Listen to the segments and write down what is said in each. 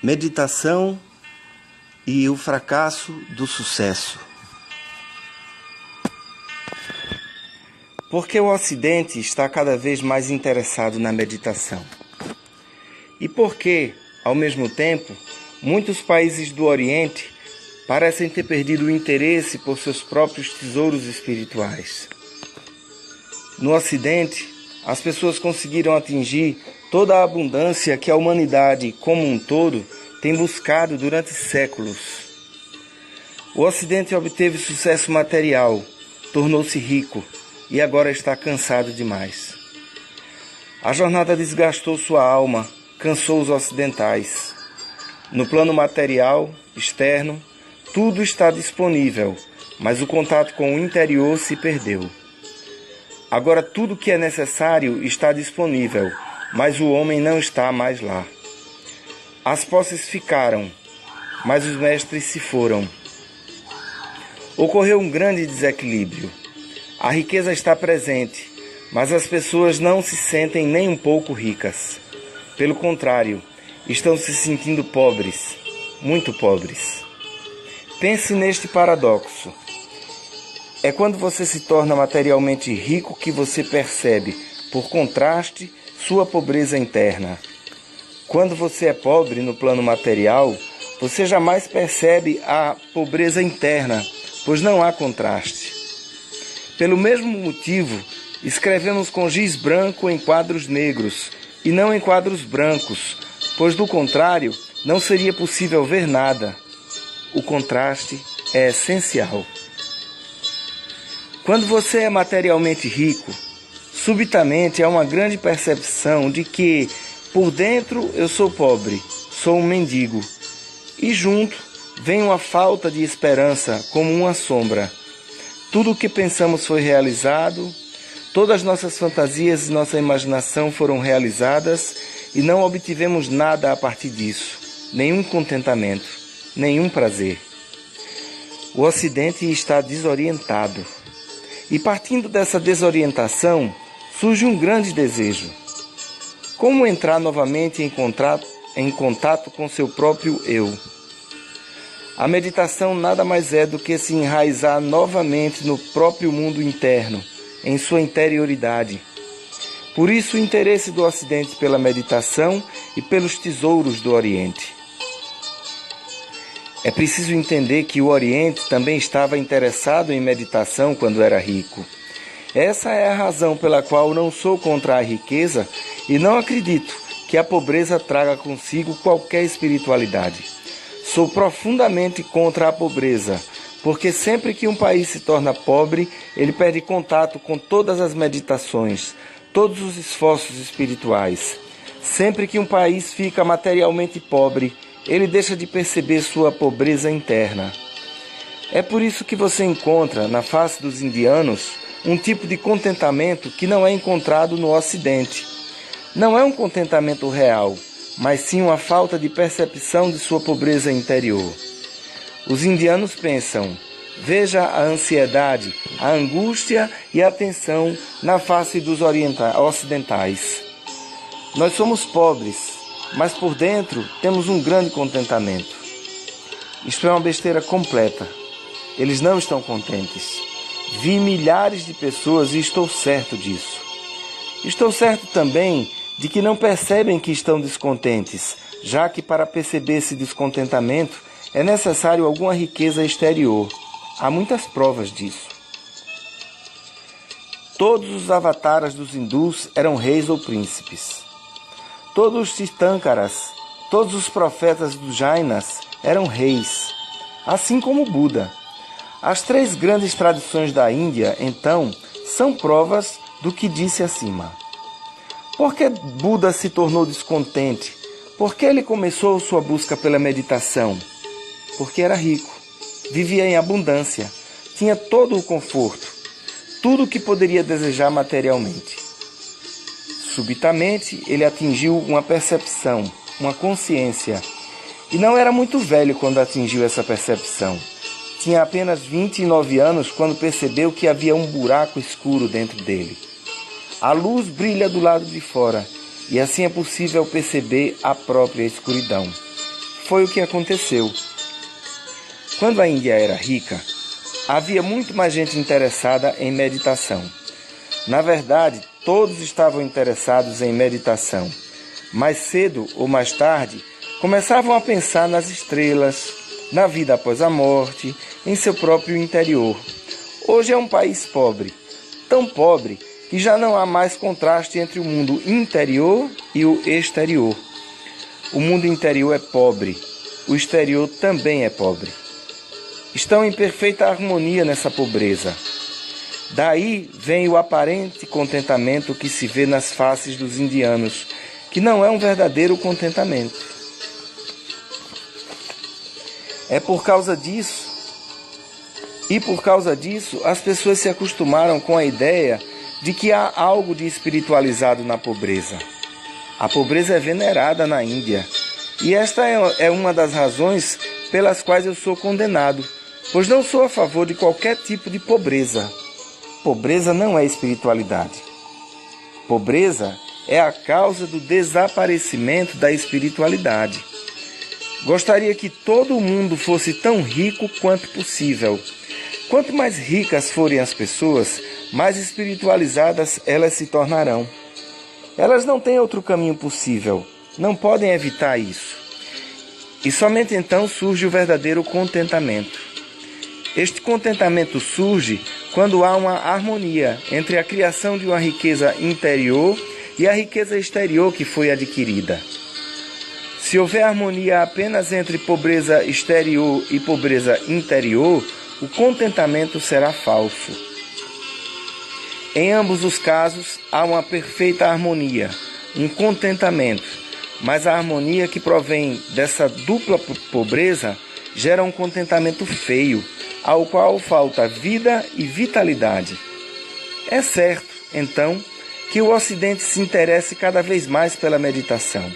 Meditação e o fracasso do sucesso. Porque o Ocidente está cada vez mais interessado na meditação. E porque, ao mesmo tempo, muitos países do Oriente parecem ter perdido o interesse por seus próprios tesouros espirituais. No Ocidente, as pessoas conseguiram atingir toda a abundância que a humanidade, como um todo, tem buscado durante séculos. O Ocidente obteve sucesso material, tornou-se rico e agora está cansado demais. A jornada desgastou sua alma, cansou os ocidentais. No plano material, externo, tudo está disponível, mas o contato com o interior se perdeu. Agora tudo que é necessário está disponível, mas o homem não está mais lá. As posses ficaram, mas os mestres se foram. Ocorreu um grande desequilíbrio. A riqueza está presente, mas as pessoas não se sentem nem um pouco ricas. Pelo contrário, estão se sentindo pobres, muito pobres. Pense neste paradoxo. É quando você se torna materialmente rico que você percebe, por contraste, sua pobreza interna. Quando você é pobre no plano material, você jamais percebe a pobreza interna, pois não há contraste. Pelo mesmo motivo, escrevemos com giz branco em quadros negros e não em quadros brancos, pois do contrário, não seria possível ver nada. O contraste é essencial. Quando você é materialmente rico, subitamente há uma grande percepção de que, por dentro, eu sou pobre, sou um mendigo. E junto vem uma falta de esperança como uma sombra. Tudo o que pensamos foi realizado, todas as nossas fantasias e nossa imaginação foram realizadas e não obtivemos nada a partir disso, nenhum contentamento, nenhum prazer. O Ocidente está desorientado. E partindo dessa desorientação, surge um grande desejo. Como entrar novamente em contato com seu próprio eu? A meditação nada mais é do que se enraizar novamente no próprio mundo interno, em sua interioridade. Por isso o interesse do Ocidente pela meditação e pelos tesouros do Oriente. É preciso entender que o Oriente também estava interessado em meditação quando era rico. Essa é a razão pela qual não sou contra a riqueza e não acredito que a pobreza traga consigo qualquer espiritualidade. Sou profundamente contra a pobreza, porque sempre que um país se torna pobre, ele perde contato com todas as meditações, todos os esforços espirituais. Sempre que um país fica materialmente pobre, ele deixa de perceber sua pobreza interna. É por isso que você encontra, na face dos indianos, um tipo de contentamento que não é encontrado no Ocidente. Não é um contentamento real, mas sim uma falta de percepção de sua pobreza interior. Os indianos pensam, veja a ansiedade, a angústia e a tensão na face dos ocidentais. Nós somos pobres, mas por dentro temos um grande contentamento. Isto é uma besteira completa. Eles não estão contentes. Vi milhares de pessoas e estou certo disso. Estou certo também de que não percebem que estão descontentes, já que para perceber esse descontentamento é necessário alguma riqueza exterior. Há muitas provas disso. Todos os avataras dos hindus eram reis ou príncipes. Todos os Tirthankaras, todos os profetas dos Jainas eram reis, assim como Buda. As três grandes tradições da Índia, então, são provas do que disse acima. Por que Buda se tornou descontente? Por que ele começou sua busca pela meditação? Porque era rico, vivia em abundância, tinha todo o conforto, tudo o que poderia desejar materialmente. Subitamente, ele atingiu uma percepção, uma consciência. E não era muito velho quando atingiu essa percepção. Tinha apenas 29 anos quando percebeu que havia um buraco escuro dentro dele. A luz brilha do lado de fora, e assim é possível perceber a própria escuridão. foi o que aconteceu. Quando a Índia era rica, havia muito mais gente interessada em meditação. Na verdade, todos estavam interessados em meditação. Mais cedo ou mais tarde, começavam a pensar nas estrelas, na vida após a morte, em seu próprio interior. Hoje é um país pobre, tão pobre que já não há mais contraste entre o mundo interior e o exterior. O mundo interior é pobre, o exterior também é pobre. Estão em perfeita harmonia nessa pobreza. Daí vem o aparente contentamento que se vê nas faces dos indianos, que não é um verdadeiro contentamento. É por causa disso, as pessoas se acostumaram com a ideia de que há algo de espiritualizado na pobreza. A pobreza é venerada na Índia, e esta é uma das razões pelas quais eu sou condenado, pois não sou a favor de qualquer tipo de pobreza. Pobreza não é espiritualidade. Pobreza é a causa do desaparecimento da espiritualidade. Gostaria que todo mundo fosse tão rico quanto possível. Quanto mais ricas forem as pessoas, mais espiritualizadas elas se tornarão. Elas não têm outro caminho possível, não podem evitar isso. E somente então surge o verdadeiro contentamento. Este contentamento surge quando há uma harmonia entre a criação de uma riqueza interior e a riqueza exterior que foi adquirida. Se houver harmonia apenas entre pobreza exterior e pobreza interior, o contentamento será falso. Em ambos os casos, há uma perfeita harmonia, um contentamento, mas a harmonia que provém dessa dupla pobreza gera um contentamento feio, ao qual falta vida e vitalidade. É certo, então, que o Ocidente se interesse cada vez mais pela meditação.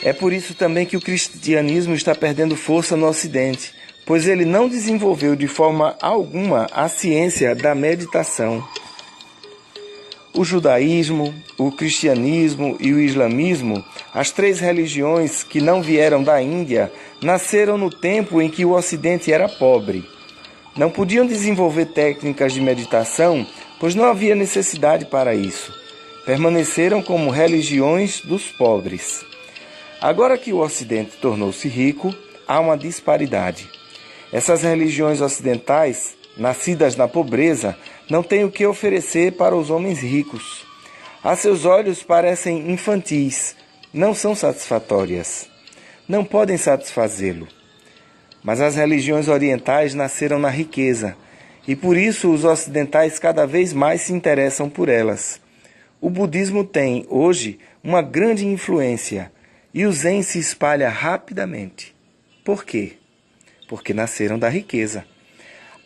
É por isso também que o cristianismo está perdendo força no Ocidente, pois ele não desenvolveu de forma alguma a ciência da meditação. O judaísmo, o cristianismo e o islamismo, as três religiões que não vieram da Índia, nasceram no tempo em que o Ocidente era pobre. Não podiam desenvolver técnicas de meditação, pois não havia necessidade para isso. Permaneceram como religiões dos pobres. Agora que o Ocidente tornou-se rico, há uma disparidade. Essas religiões ocidentais, nascidas na pobreza, não têm o que oferecer para os homens ricos. A seus olhos parecem infantis, não são satisfatórias. Não podem satisfazê-lo. Mas as religiões orientais nasceram na riqueza, e por isso os ocidentais cada vez mais se interessam por elas. O budismo tem, hoje, uma grande influência, e o Zen se espalha rapidamente. Por quê? Porque nasceram da riqueza.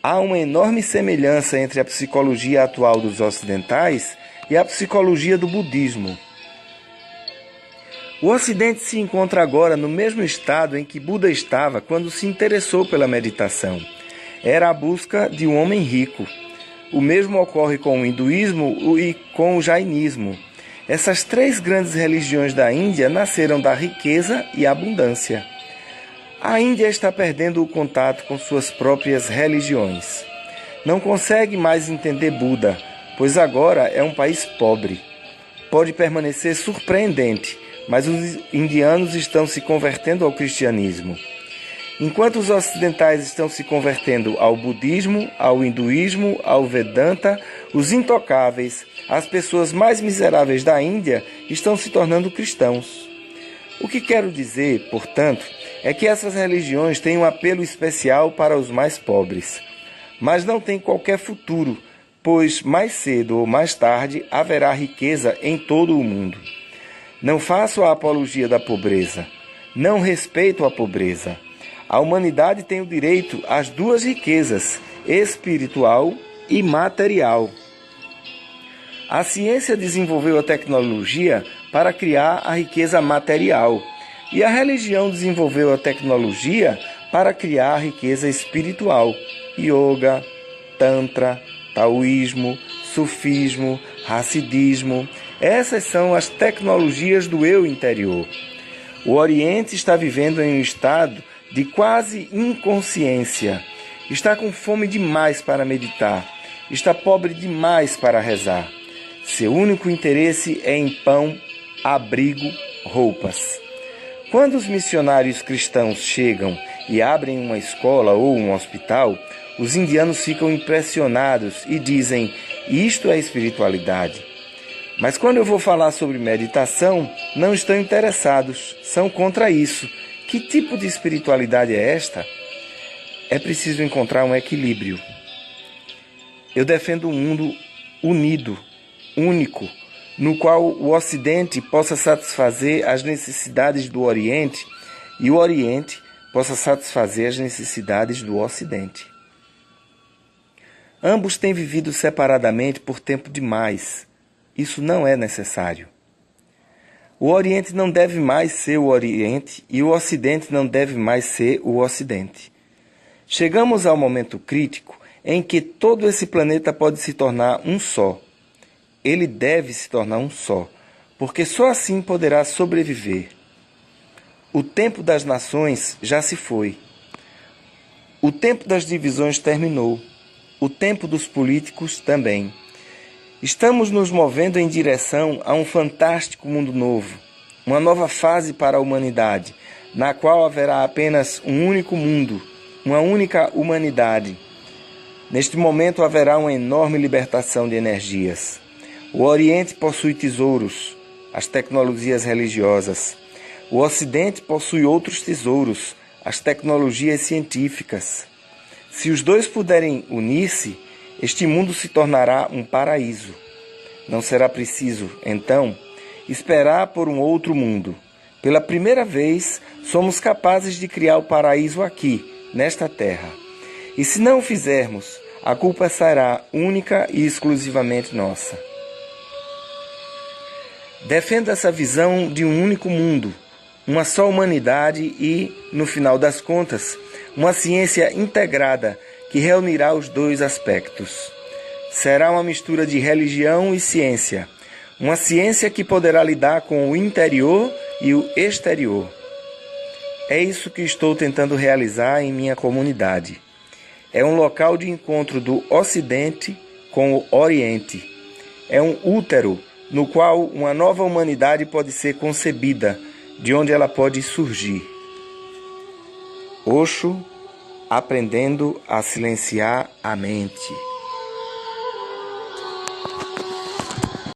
Há uma enorme semelhança entre a psicologia atual dos ocidentais e a psicologia do budismo. O Ocidente se encontra agora no mesmo estado em que Buda estava quando se interessou pela meditação. Era a busca de um homem rico. O mesmo ocorre com o hinduísmo e com o jainismo. Essas três grandes religiões da Índia nasceram da riqueza e abundância. A Índia está perdendo o contato com suas próprias religiões. Não consegue mais entender Buda, pois agora é um país pobre. Pode parecer surpreendente, mas os indianos estão se convertendo ao cristianismo. Enquanto os ocidentais estão se convertendo ao budismo, ao hinduísmo, ao Vedanta, os intocáveis, as pessoas mais miseráveis da Índia, estão se tornando cristãos. O que quero dizer, portanto, é que essas religiões têm um apelo especial para os mais pobres, mas não têm qualquer futuro, pois mais cedo ou mais tarde haverá riqueza em todo o mundo. Não faço a apologia da pobreza, não respeito a pobreza. A humanidade tem o direito às duas riquezas, espiritual e material. A ciência desenvolveu a tecnologia para criar a riqueza material, e a religião desenvolveu a tecnologia para criar a riqueza espiritual. Yoga, Tantra, Taoísmo, Sufismo, Hassidismo, essas são as tecnologias do eu interior. O Oriente está vivendo em um estado de quase inconsciência. Está com fome demais para meditar. Está pobre demais para rezar. Seu único interesse é em pão, abrigo, roupas. Quando os missionários cristãos chegam e abrem uma escola ou um hospital, os indianos ficam impressionados e dizem: isto é espiritualidade. Mas quando eu vou falar sobre meditação, não estão interessados, são contra isso. Que tipo de espiritualidade é esta? É preciso encontrar um equilíbrio. Eu defendo um mundo unido, único, no qual o Ocidente possa satisfazer as necessidades do Oriente e o Oriente possa satisfazer as necessidades do Ocidente. Ambos têm vivido separadamente por tempo demais. Isso não é necessário. O Oriente não deve mais ser o Oriente e o Ocidente não deve mais ser o Ocidente. Chegamos ao momento crítico em que todo esse planeta pode se tornar um só. Ele deve se tornar um só, porque só assim poderá sobreviver. O tempo das nações já se foi. O tempo das divisões terminou. O tempo dos políticos também. Estamos nos movendo em direção a um fantástico mundo novo, uma nova fase para a humanidade, na qual haverá apenas um único mundo, uma única humanidade. Neste momento haverá uma enorme libertação de energias. O Oriente possui tesouros, as tecnologias religiosas. O Ocidente possui outros tesouros, as tecnologias científicas. Se os dois puderem unir-se, este mundo se tornará um paraíso. Não será preciso, então, esperar por um outro mundo. Pela primeira vez, somos capazes de criar o paraíso aqui, nesta terra. E se não o fizermos, a culpa será única e exclusivamente nossa. Defendo essa visão de um único mundo, uma só humanidade e, no final das contas, uma ciência integrada que reunirá os dois aspectos. Será uma mistura de religião e ciência, uma ciência que poderá lidar com o interior e o exterior. É isso que estou tentando realizar em minha comunidade. É um local de encontro do Ocidente com o Oriente. É um útero no qual uma nova humanidade pode ser concebida, de onde ela pode surgir. Osho, aprendendo a silenciar a mente.